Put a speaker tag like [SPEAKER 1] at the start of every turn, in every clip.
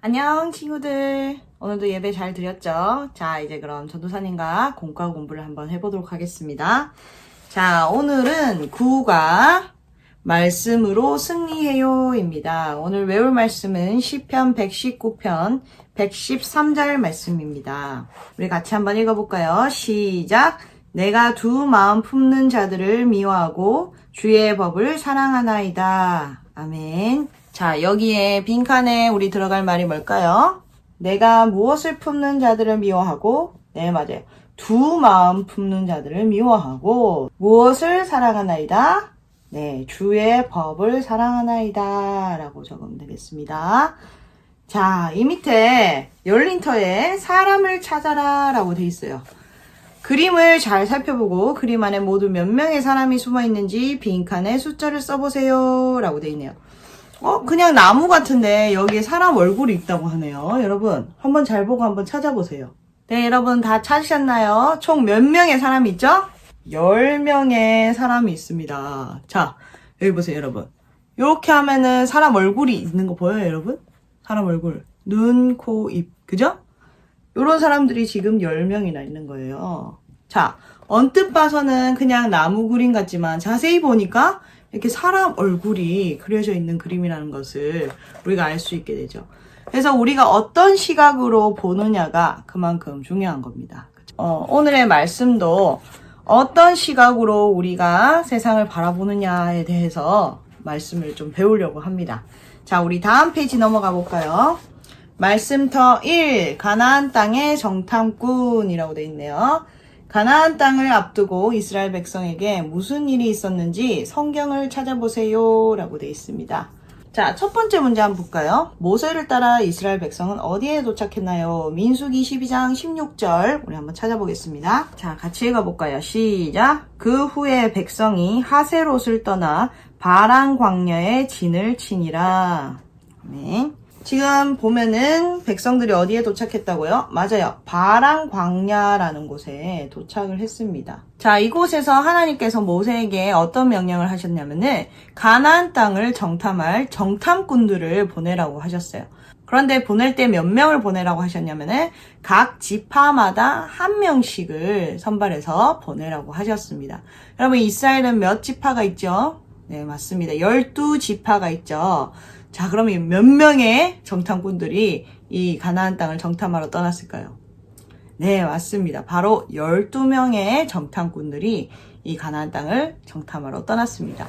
[SPEAKER 1] 안녕 친구들, 오늘도 예배 잘 드렸죠? 자, 이제 그럼 전도사님과 공과 공부를 한번 해보도록 하겠습니다. 자, 오늘은 구가 말씀으로 승리해요 입니다. 오늘 외울 말씀은 시편 119편 113절 말씀입니다. 우리 같이 한번 읽어볼까요? 시작! 내가 두 마음 품는 자들을 미워하고 주의 법을 사랑하나이다. 아멘. 자, 여기에 빈칸에 우리 들어갈 말이 뭘까요? 내가 무엇을 품는 자들을 미워하고, 네, 맞아요. 두 마음 품는 자들을 미워하고, 무엇을 사랑하나이다? 네, 주의 법을 사랑하나이다. 라고 적으면 되겠습니다. 자, 이 밑에 열린 터에 사람을 찾아라. 라고 돼 있어요. 그림을 잘 살펴보고 그림 안에 모두 몇 명의 사람이 숨어 있는지 빈칸에 숫자를 써보세요. 라고 돼 있네요. 그냥 나무 같은데 여기에 사람 얼굴이 있다고 하네요. 여러분, 한번 잘 보고 한번 찾아보세요. 네, 여러분 다 찾으셨나요? 총 몇 명의 사람이 있죠? 10명의 사람이 있습니다. 자, 여기 보세요, 여러분. 이렇게 하면은 사람 얼굴이 있는 거 보여요, 여러분? 사람 얼굴. 눈, 코, 입. 그죠? 이런 사람들이 지금 10명이나 있는 거예요. 자, 언뜻 봐서는 그냥 나무 그림 같지만 자세히 보니까 이렇게 사람 얼굴이 그려져 있는 그림이라는 것을 우리가 알 수 있게 되죠. 그래서 우리가 어떤 시각으로 보느냐가 그만큼 중요한 겁니다. 오늘의 말씀도 어떤 시각으로 우리가 세상을 바라보느냐에 대해서 말씀을 좀 배우려고 합니다. 자, 우리 다음 페이지 넘어가 볼까요? 말씀터 1, 가나안 땅의 정탐꾼이라고 되어 있네요. 가나안 땅을 앞두고 이스라엘 백성에게 무슨 일이 있었는지 성경을 찾아보세요 라고 되어 있습니다. 자, 첫 번째 문제 한번 볼까요? 모세를 따라 이스라엘 백성은 어디에 도착했나요? 민수기 12장 16절 우리 한번 찾아보겠습니다. 자, 같이 읽어볼까요? 시작! 그 후에 백성이 하세롯을 떠나 바란 광야에 진을 치니라. 아멘. 지금 보면은 백성들이 어디에 도착했다고요? 맞아요. 바란 광야라는 곳에 도착을 했습니다. 자, 이곳에서 하나님께서 모세에게 어떤 명령을 하셨냐면은 가나안 땅을 정탐할 정탐꾼들을 보내라고 하셨어요. 그런데 보낼 때 몇 명을 보내라고 하셨냐면은 각 지파마다 한 명씩을 선발해서 보내라고 하셨습니다. 여러분, 이스라엘은 몇 지파가 있죠? 네, 맞습니다. 12지파가 있죠. 자, 그러면 몇 명의 정탐꾼들이 이 가나안 땅을 정탐하러 떠났을까요? 네, 맞습니다. 바로 12명의 정탐꾼들이 이 가나안 땅을 정탐하러 떠났습니다.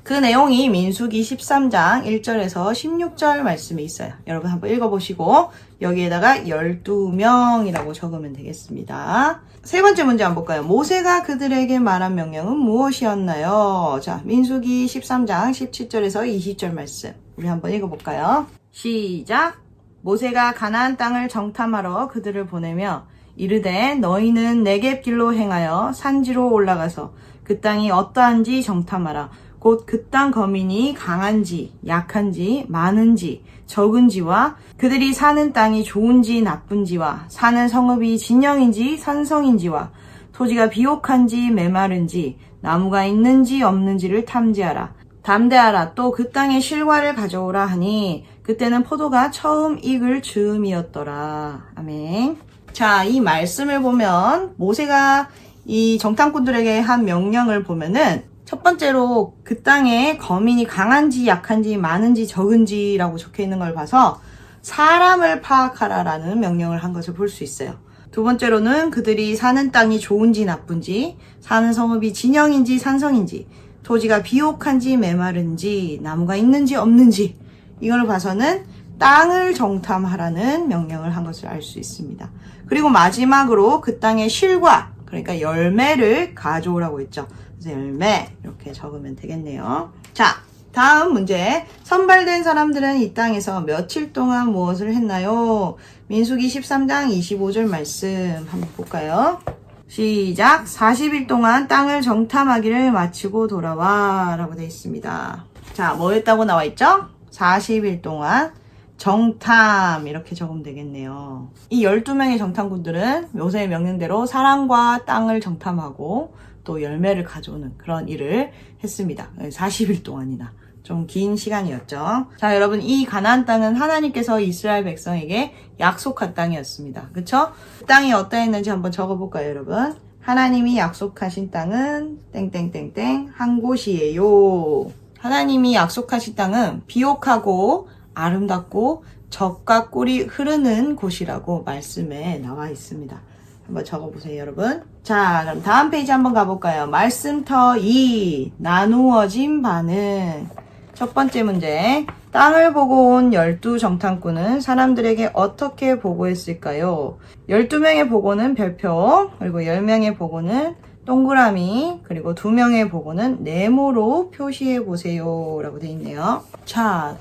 [SPEAKER 1] 그 내용이 민수기 13장 1절에서 16절 말씀에 있어요. 여러분 한번 읽어보시고 여기에다가 12명이라고 적으면 되겠습니다. 세 번째 문제 한번 볼까요? 모세가 그들에게 말한 명령은 무엇이었나요? 자, 민수기 13장 17절에서 20절 말씀 우리 한번 읽어볼까요? 시작! 모세가 가나안 땅을 정탐하러 그들을 보내며 이르되 너희는 네겝 길로 행하여 산지로 올라가서 그 땅이 어떠한지 정탐하라. 곧 그 땅 거민이 강한지 약한지 많은지 적은지와 그들이 사는 땅이 좋은지 나쁜지와 사는 성읍이 진영인지 산성인지와 토지가 비옥한지 메마른지 나무가 있는지 없는지를 탐지하라. 담대하라. 또 그 땅의 실과를 가져오라 하니 그때는 포도가 처음 익을 즈음이었더라. 아멘. 자, 이 말씀을 보면 모세가 이 정탐꾼들에게 한 명령을 보면은 첫 번째로 그 땅에 거민이 강한지 약한지 많은지 적은지라고 적혀 있는 걸 봐서 사람을 파악하라라는 명령을 한 것을 볼 수 있어요. 두 번째로는 그들이 사는 땅이 좋은지 나쁜지, 사는 성읍이 진영인지 산성인지, 토지가 비옥한지 메마른지, 나무가 있는지 없는지 이걸 봐서는 땅을 정탐하라는 명령을 한 것을 알 수 있습니다. 그리고 마지막으로 그 땅의 실과, 그러니까 열매를 가져오라고 했죠. 그래서 열매 이렇게 적으면 되겠네요. 자, 다음 문제. 선발된 사람들은 이 땅에서 며칠 동안 무엇을 했나요? 민수기 13장 25절 말씀 한번 볼까요? 시작! 40일 동안 땅을 정탐하기를 마치고 돌아와 라고 되어 있습니다. 자, 뭐 했다고 나와 있죠? 40일 동안 정탐 이렇게 적으면 되겠네요. 이 12명의 정탐꾼들은 모세의 명령대로 사람과 땅을 정탐하고 또 열매를 가져오는 그런 일을 했습니다. 40일 동안이나 좀 긴 시간이었죠. 자, 여러분, 이 가나안 땅은 하나님께서 이스라엘 백성에게 약속한 땅이었습니다. 그쵸? 땅이 어떠했는지 한번 적어볼까요, 여러분? 하나님이 약속하신 땅은 땡땡땡땡 한 곳이에요. 하나님이 약속하신 땅은 비옥하고 아름답고 젖과 꿀이 흐르는 곳이라고 말씀에 나와 있습니다. 한번 적어보세요, 여러분. 자, 그럼 다음 페이지 한번 가볼까요? 말씀터 2. 나누어진 바는. 첫 번째 문제. 땅을 보고 온 12정탐꾼은 사람들에게 어떻게 보고했을까요? 12명의 보고는 별표, 그리고 10명의 보고는 동그라미, 그리고 2명의 보고는 네모로 표시해보세요. 라고 되어 있네요. 자,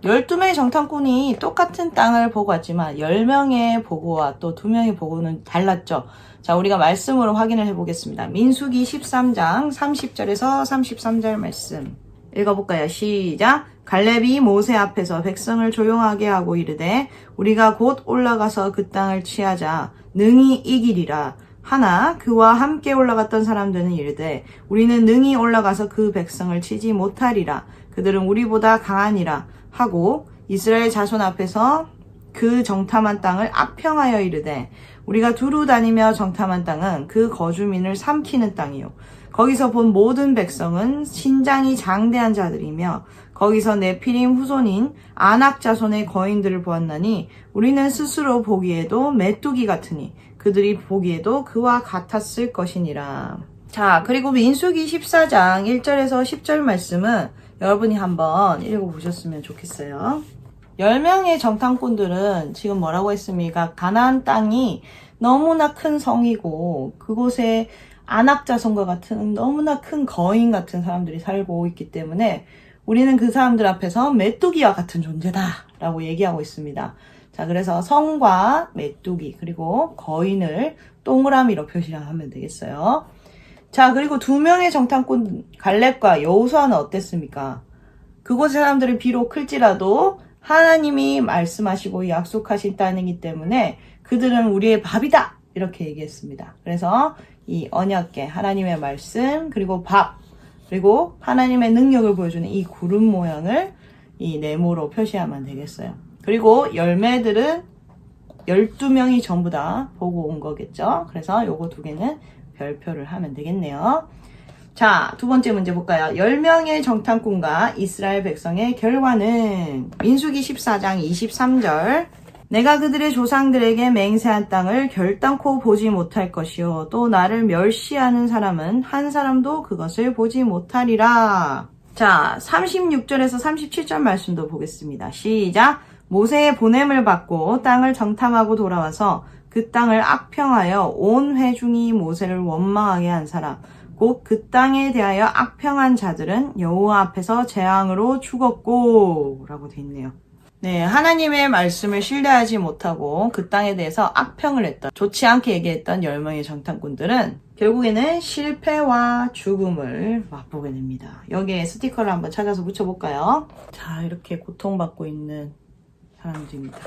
[SPEAKER 1] 12명의 정탐꾼이 똑같은 땅을 보고 왔지만 10명의 보고와 또 2명의 보고는 달랐죠. 자, 우리가 말씀으로 확인을 해보겠습니다. 민수기 13장 30절에서 33절 말씀 읽어볼까요? 시작! 갈렙이 모세 앞에서 백성을 조용하게 하고 이르되 우리가 곧 올라가서 그 땅을 취하자 능히 이기리라. 하나 그와 함께 올라갔던 사람들은 이르되 우리는 능히 올라가서 그 백성을 치지 못하리라. 그들은 우리보다 강하니라 하고 이스라엘 자손 앞에서 그 정탐한 땅을 악평하여 이르되 우리가 두루 다니며 정탐한 땅은 그 거주민을 삼키는 땅이요 거기서 본 모든 백성은 신장이 장대한 자들이며 거기서 네피림 후손인 아낙 자손의 거인들을 보았나니 우리는 스스로 보기에도 메뚜기 같으니 그들이 보기에도 그와 같았을 것이니라. 자, 그리고 민수기 14장 1절에서 10절 말씀은 여러분이 한번 읽어보셨으면 좋겠어요. 10명의 정탐꾼들은 지금 뭐라고 했습니까? 가나안 땅이 너무나 큰 성이고 그곳에 안악자손과 같은 너무나 큰 거인 같은 사람들이 살고 있기 때문에 우리는 그 사람들 앞에서 메뚜기와 같은 존재다 라고 얘기하고 있습니다. 자, 그래서 성과 메뚜기 그리고 거인을 동그라미로 표시하면 되겠어요. 자, 그리고 2명의 정탐꾼 갈렙과 여호수아는 어땠습니까? 그곳의 사람들이 비록 클지라도 하나님이 말씀하시고 약속하신 땅이기 때문에 그들은 우리의 밥이다 이렇게 얘기했습니다. 그래서 이 언약궤 하나님의 말씀 그리고 밥 그리고 하나님의 능력을 보여주는 이 구름 모양을 이 네모로 표시하면 되겠어요. 그리고 열매들은 12명이 전부 다 보고 온 거겠죠. 그래서 요거 2개는 별표를 하면 되겠네요. 자, 두 번째 문제 볼까요? 10명의 정탐꾼과 이스라엘 백성의 결과는 민수기 14장 23절 내가 그들의 조상들에게 맹세한 땅을 결단코 보지 못할 것이요 또 나를 멸시하는 사람은 한 사람도 그것을 보지 못하리라. 자, 36절에서 37절 말씀도 보겠습니다. 시작! 모세의 보냄을 받고 땅을 정탐하고 돌아와서 그 땅을 악평하여 온 회중이 모세를 원망하게 한 사람 곧 그 땅에 대하여 악평한 자들은 여호와 앞에서 재앙으로 죽었고 라고 되어 있네요. 네, 하나님의 말씀을 신뢰하지 못하고 그 땅에 대해서 악평을 했던 좋지 않게 얘기했던 10명의 정탐꾼들은 결국에는 실패와 죽음을 맛보게 됩니다. 여기에 스티커를 한번 찾아서 붙여볼까요? 자, 이렇게 고통받고 있는 사람들입니다.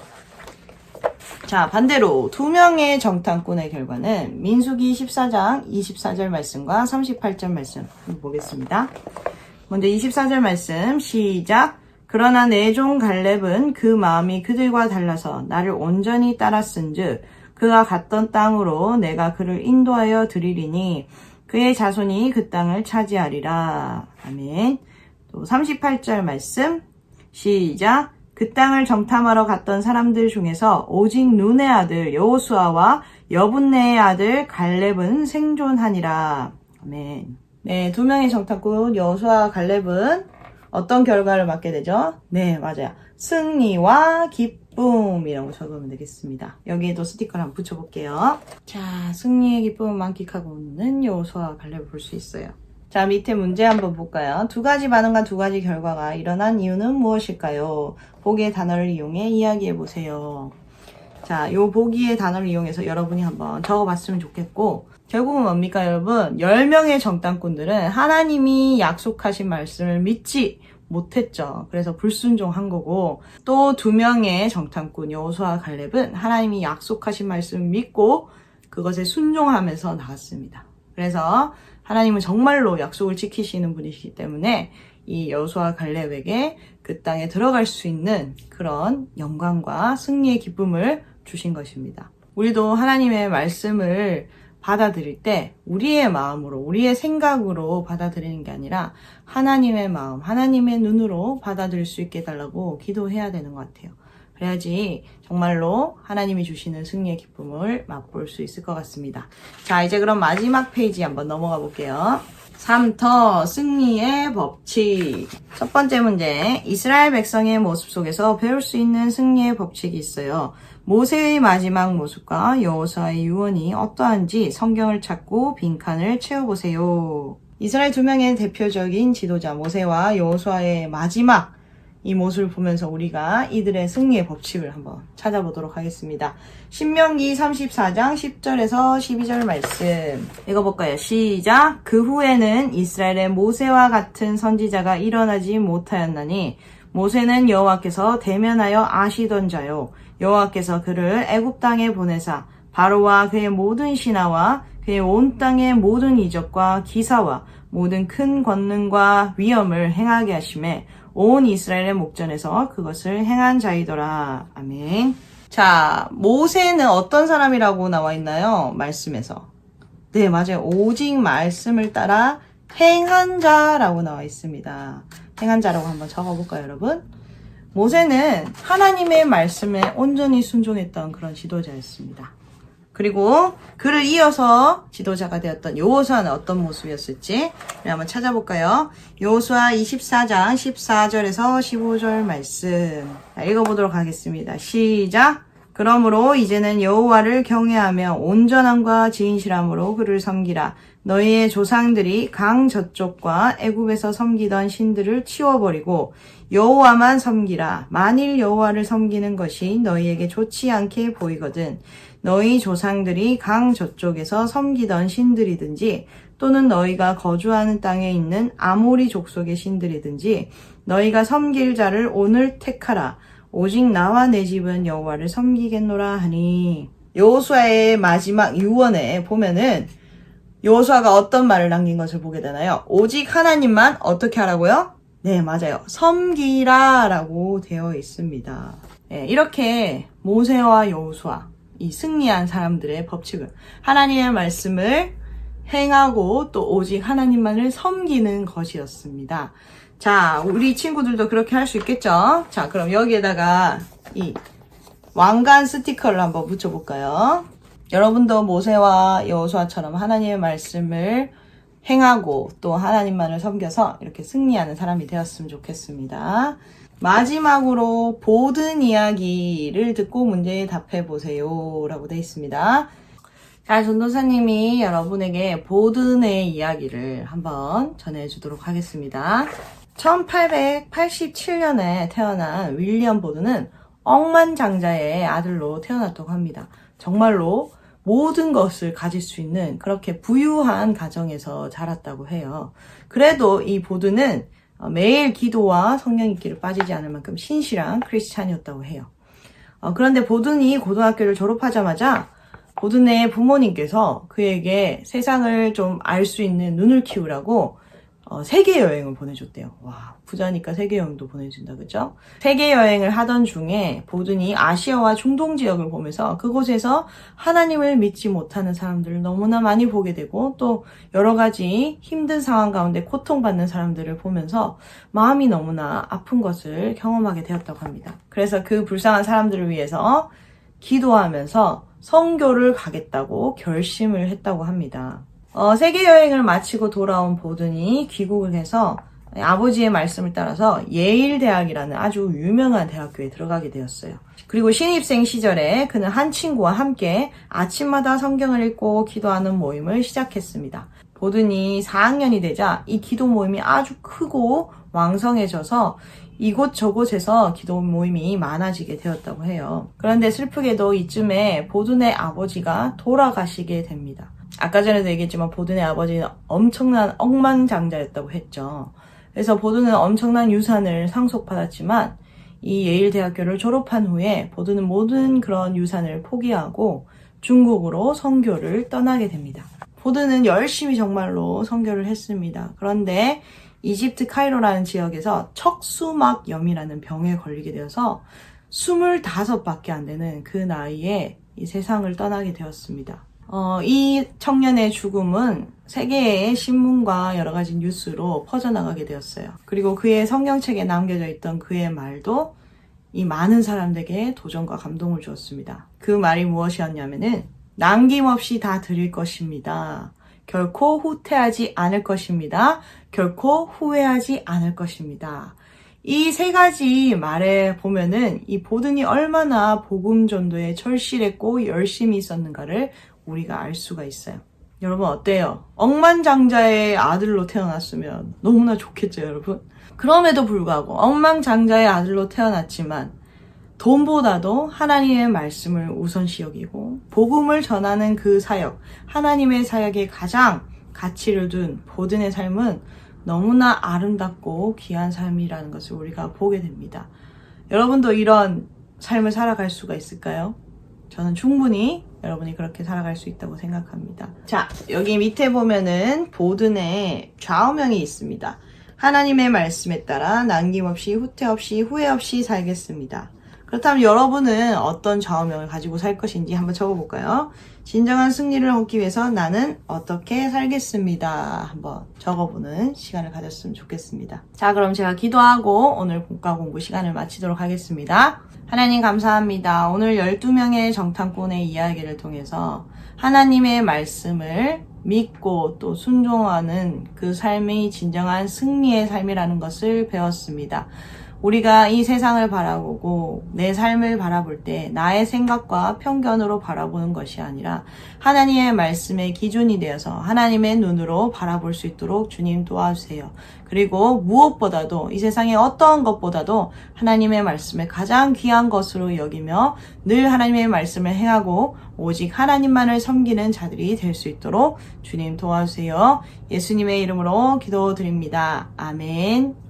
[SPEAKER 1] 자, 반대로 2명의 정탐꾼의 결과는 민수기 14장 24절 말씀과 38절 말씀 보겠습니다. 먼저 24절 말씀 시작! 그러나 내 종 갈렙은 그 마음이 그들과 달라서 나를 온전히 따랐은즉 그가 갔던 땅으로 내가 그를 인도하여 드리리니 그의 자손이 그 땅을 차지하리라. 아멘. 또 38절 말씀 시작! 그 땅을 정탐하러 갔던 사람들 중에서 오직 눈의 아들 여호수아와 여분네의 아들 갈렙은 생존하니라. 아멘. 네, 2명의 정탐꾼 여호수아와 갈렙은 어떤 결과를 맞게 되죠? 네, 맞아요. 승리와 기쁨이라고 적으면 되겠습니다. 여기에도 스티커를 한번 붙여볼게요. 자, 승리의 기쁨을 만끽하고 있는 여호수아와 갈렙을 볼 수 있어요. 자, 밑에 문제 한번 볼까요? 2가지 반응과 2가지 결과가 일어난 이유는 무엇일까요? 보기의 단어를 이용해 이야기해보세요. 자, 요 보기의 단어를 이용해서 여러분이 한번 적어봤으면 좋겠고 결국은 뭡니까 여러분? 10명의 정탐꾼들은 하나님이 약속하신 말씀을 믿지 못했죠. 그래서 불순종한 거고 또 2명의 정탐꾼 여호수아와 갈렙은 하나님이 약속하신 말씀을 믿고 그것에 순종하면서 나갔습니다. 그래서 하나님은 정말로 약속을 지키시는 분이시기 때문에 이 여호수아 갈렙에게 그 땅에 들어갈 수 있는 그런 영광과 승리의 기쁨을 주신 것입니다. 우리도 하나님의 말씀을 받아들일 때 우리의 마음으로, 우리의 생각으로 받아들이는 게 아니라 하나님의 마음, 하나님의 눈으로 받아들일 수 있게 해달라고 기도해야 되는 것 같아요. 그래야지 정말로 하나님이 주시는 승리의 기쁨을 맛볼 수 있을 것 같습니다. 자, 이제 그럼 마지막 페이지 한번 넘어가 볼게요. 3터 승리의 법칙. 첫 번째 문제, 이스라엘 백성의 모습 속에서 배울 수 있는 승리의 법칙이 있어요. 모세의 마지막 모습과 여호수아의 유언이 어떠한지 성경을 찾고 빈칸을 채워보세요. 이스라엘 두 명의 대표적인 지도자 모세와 여호수아의 마지막 이 모습을 보면서 우리가 이들의 승리의 법칙을 한번 찾아보도록 하겠습니다. 신명기 34장 10절에서 12절 말씀 읽어볼까요? 시작! 그 후에는 이스라엘의 모세와 같은 선지자가 일어나지 못하였나니 모세는 여호와께서 대면하여 아시던 자요. 여호와께서 그를 애굽 땅에 보내사 바로와 그의 모든 신하와 그의 온 땅의 모든 이적과 기사와 모든 큰 권능과 위엄을 행하게 하심에 온 이스라엘의 목전에서 그것을 행한 자이더라. 아멘. 자, 모세는 어떤 사람이라고 나와 있나요? 말씀에서. 네, 맞아요. 오직 말씀을 따라 행한 자라고 나와 있습니다. 행한 자라고 한번 적어볼까요, 여러분? 모세는 하나님의 말씀에 온전히 순종했던 그런 지도자였습니다. 그리고 그를 이어서 지도자가 되었던 여호수아는 어떤 모습이었을지 한번 찾아볼까요? 여호수아 24장 14절에서 15절 말씀 읽어보도록 하겠습니다. 시작! 그러므로 이제는 여호와를 경외하며 온전함과 진실함으로 그를 섬기라. 너희의 조상들이 강 저쪽과 애굽에서 섬기던 신들을 치워버리고 여호와만 섬기라. 만일 여호와를 섬기는 것이 너희에게 좋지 않게 보이거든 너희 조상들이 강 저쪽에서 섬기던 신들이든지 또는 너희가 거주하는 땅에 있는 아모리 족속의 신들이든지 너희가 섬길 자를 오늘 택하라. 오직 나와 내 집은 여호와를 섬기겠노라 하니. 여호수아의 마지막 유언에 보면은 여호수아가 어떤 말을 남긴 것을 보게 되나요? 오직 하나님만 어떻게 하라고요? 네, 맞아요. 섬기라 라고 되어 있습니다. 네, 이렇게 모세와 여호수아 이 승리한 사람들의 법칙을 하나님의 말씀을 행하고 또 오직 하나님만을 섬기는 것이었습니다. 자, 우리 친구들도 그렇게 할 수 있겠죠? 자, 그럼 여기에다가 이 왕관 스티커를 한번 붙여볼까요? 여러분도 모세와 여호수아처럼 하나님의 말씀을 행하고 또 하나님만을 섬겨서 이렇게 승리하는 사람이 되었으면 좋겠습니다. 마지막으로 보든 이야기를 듣고 문제에 답해보세요 라고 되어 있습니다. 자, 전도사님이 여러분에게 보든의 이야기를 한번 전해주도록 하겠습니다. 1887년에 태어난 윌리엄 보든은 억만장자의 아들로 태어났다고 합니다. 정말로 모든 것을 가질 수 있는 그렇게 부유한 가정에서 자랐다고 해요. 그래도 이 보든은 매일 기도와 성경 읽기를 빠지지 않을 만큼 신실한 크리스찬이었다고 해요. 그런데 보든이 고등학교를 졸업하자마자 보든의 부모님께서 그에게 세상을 좀 알 수 있는 눈을 키우라고 세계 여행을 보내줬대요. 와, 부자니까 세계 여행도 보내준다, 그죠? 세계 여행을 하던 중에 보든이 아시아와 중동 지역을 보면서 그곳에서 하나님을 믿지 못하는 사람들을 너무나 많이 보게 되고 또 여러 가지 힘든 상황 가운데 고통받는 사람들을 보면서 마음이 너무나 아픈 것을 경험하게 되었다고 합니다. 그래서 그 불쌍한 사람들을 위해서 기도하면서 선교를 가겠다고 결심을 했다고 합니다. 세계 여행을 마치고 돌아온 보든이 귀국을 해서 아버지의 말씀을 따라서 예일 대학이라는 아주 유명한 대학교에 들어가게 되었어요. 그리고 신입생 시절에 그는 한 친구와 함께 아침마다 성경을 읽고 기도하는 모임을 시작했습니다. 보든이 4학년이 되자 이 기도 모임이 아주 크고 왕성해져서 이곳저곳에서 기도 모임이 많아지게 되었다고 해요. 그런데 슬프게도 이쯤에 보든의 아버지가 돌아가시게 됩니다. 아까 전에도 얘기했지만 보든의 아버지는 엄청난 억만장자였다고 했죠. 그래서 보든은 엄청난 유산을 상속받았지만 이 예일 대학교를 졸업한 후에 보든은 모든 그런 유산을 포기하고 중국으로 선교를 떠나게 됩니다. 보든은 열심히 정말로 선교를 했습니다. 그런데 이집트 카이로라는 지역에서 척수막염이라는 병에 걸리게 되어서 25밖에 안 되는 그 나이에 이 세상을 떠나게 되었습니다. 이 청년의 죽음은 세계의 신문과 여러 가지 뉴스로 퍼져나가게 되었어요. 그리고 그의 성경책에 남겨져 있던 그의 말도 이 많은 사람들에게 도전과 감동을 주었습니다. 그 말이 무엇이었냐면은 남김없이 다 드릴 것입니다. 결코 후퇴하지 않을 것입니다. 결코 후회하지 않을 것입니다. 이 세 가지 말에 보면은 이 보든이 얼마나 복음 전도에 절실했고 열심히 있었는가를 우리가 알 수가 있어요. 여러분 어때요? 억만장자의 아들로 태어났으면 너무나 좋겠죠, 여러분? 그럼에도 불구하고 억만장자의 아들로 태어났지만 돈보다도 하나님의 말씀을 우선시 여기고 복음을 전하는 그 사역, 하나님의 사역에 가장 가치를 둔 보든의 삶은 너무나 아름답고 귀한 삶이라는 것을 우리가 보게 됩니다. 여러분도 이런 삶을 살아갈 수가 있을까요? 저는 충분히 여러분이 그렇게 살아갈 수 있다고 생각합니다. 자, 여기 밑에 보면은 보든의 좌우명이 있습니다. 하나님의 말씀에 따라 남김없이 후퇴 없이 후회 없이 살겠습니다. 그렇다면 여러분은 어떤 좌우명을 가지고 살 것인지 한번 적어볼까요? 진정한 승리를 얻기 위해서 나는 어떻게 살겠습니다. 한번 적어보는 시간을 가졌으면 좋겠습니다. 자, 그럼 제가 기도하고 오늘 본과 공부 시간을 마치도록 하겠습니다. 하나님 감사합니다. 오늘 12명의 정탐꾼의 이야기를 통해서 하나님의 말씀을 믿고 또 순종하는 그 삶이 진정한 승리의 삶이라는 것을 배웠습니다. 우리가 이 세상을 바라보고 내 삶을 바라볼 때 나의 생각과 편견으로 바라보는 것이 아니라 하나님의 말씀의 기준이 되어서 하나님의 눈으로 바라볼 수 있도록 주님 도와주세요. 그리고 무엇보다도 이 세상의 어떠한 것보다도 하나님의 말씀을 가장 귀한 것으로 여기며 늘 하나님의 말씀을 행하고 오직 하나님만을 섬기는 자들이 될 수 있도록 주님 도와주세요. 예수님의 이름으로 기도드립니다. 아멘.